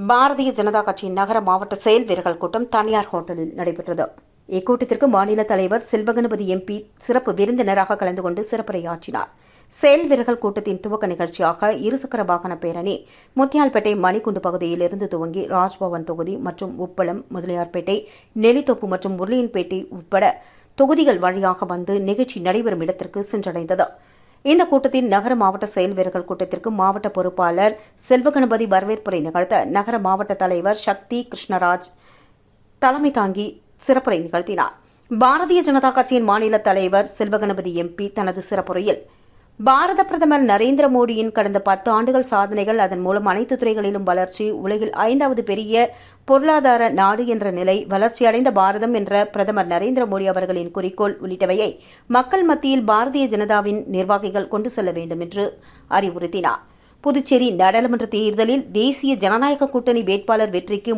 பாரதிய ஜனதா கட்சியின் நகர மாவட்ட செயல் வீரர்கள் கூட்டம் தனியார் ஹோட்டலில் நடைபெற்றது. இக்கூட்டத்திற்கு மாநில தலைவர் செல்வகணபதி எம்பி சிறப்பு விருந்தினராக கலந்து கொண்டு சிறப்புரையாற்றினார். செயல் வீரர்கள் கூட்டத்தின் துவக்க நிகழ்ச்சியாக இருசக்கர வாகன பேரணி முத்தியால்பேட்டை மணிக்குண்டு பகுதியிலிருந்து துவங்கி ராஜ்பவன் தொகுதி மற்றும் உப்பளம், முதலியார்பேட்டை, நெல்லித்தோப்பு மற்றும் உருளையன்பேட்டை உட்பட தொகுதிகள் வழியாக வந்து நிகழ்ச்சி நடைபெறும் இடத்திற்கு சென்றடைந்தது. இந்த கூட்டத்தின் நகர மாவட்ட செயல் வீரர்கள் கூட்டத்திற்கு மாவட்ட பொறுப்பாளர் செல்வகணபதி வரவேற்புரை நிகழ்த்த நகர மாவட்ட தலைவர் சக்தி கிருஷ்ணராஜ் தலைமை தாங்கி சிறப்புரை நிகழ்த்தினார். பாரதிய ஜனதா கட்சியின் மாநில தலைவர் செல்வகணபதி எம்பி தனது சிறப்புரையில் பாரத பிரதமர் நரேந்திர மோடியின் கடந்த 10 ஆண்டுகள் சாதனைகள், அதன் மூலம் அனைத்து துறைகளிலும் வளர்ச்சி, உலகில் 5வது பெரிய பொருளாதார நாடு என்ற நிலை, வளர்ச்சியடைந்த பாரதம் என்ற பிரதமர் நரேந்திர மோடி அவர்களின் குறிக்கோள் உள்ளிட்டவையை மக்கள் மத்தியில் பாரதிய ஜனதாவின் நிர்வாகிகள் கொண்டு செல்ல வேண்டும் என்று அறிவுறுத்தினார். புதுச்சேரி நாடாளுமன்ற தேர்தலில் தேசிய ஜனநாயக கூட்டணி வேட்பாளர் வெற்றிக்கு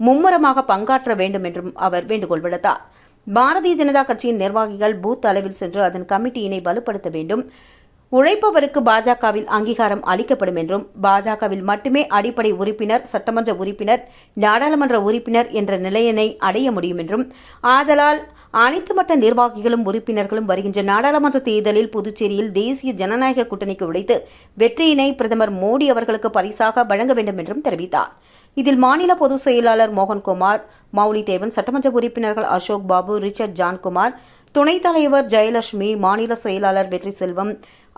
மும்முரமாக பங்காற்ற வேண்டும் என்றும் அவர் வேண்டுகோள் விடுத்தார். பாரதிய ஜனதா கட்சியின் நிர்வாகிகள் பூத் அளவில் சென்று அதன் கமிட்டியினை வலுப்படுத்த வேண்டும். உழைப்பவருக்கு பாஜகவில் அங்கீகாரம் அளிக்கப்படும் என்றும், பாஜகவில் மட்டுமே அடிப்படை உறுப்பினர், சட்டமன்ற உறுப்பினர், நாடாளுமன்ற உறுப்பினர் என்ற நிலையினை அடைய முடியும் என்றும், ஆதலால் அனைத்து மட்ட நிர்வாகிகளும் உறுப்பினர்களும் வருகின்ற நாடாளுமன்ற தேர்தலில் புதுச்சேரியில் தேசிய ஜனநாயக கூட்டணிக்கு உழைத்து வெற்றியினை பிரதமர் மோடி அவர்களுக்கு பரிசாக வழங்க வேண்டும் என்றும் தெரிவித்தார். இதில் மாநில பொதுச் செயலாளர் மோகன்குமார், மௌலிதேவன், சட்டமன்ற உறுப்பினர்கள் அசோக் பாபு, ரிச்சர்ட் ஜான்குமார், துணைத் தலைவர் ஜெயலட்சுமி, மாநில செயலாளர் வெற்றி செல்வம்,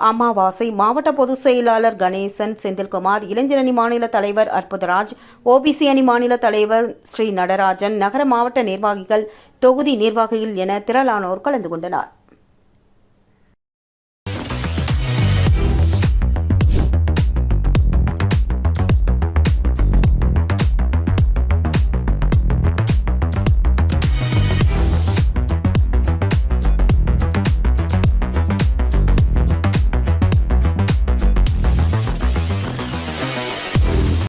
அமாவாசை, மாவட்ட பொதுச் செயலாளர் கணேசன், செந்தில்குமார், இளைஞரணி மாநில தலைவர் அற்புதராஜ், ஓபிசி அணி மாநில தலைவர் ஸ்ரீ நடராஜன், நகர மாவட்ட நிர்வாகிகள், தொகுதி நிர்வாகிகள் என திரளானோர் கலந்து கொண்டனர்.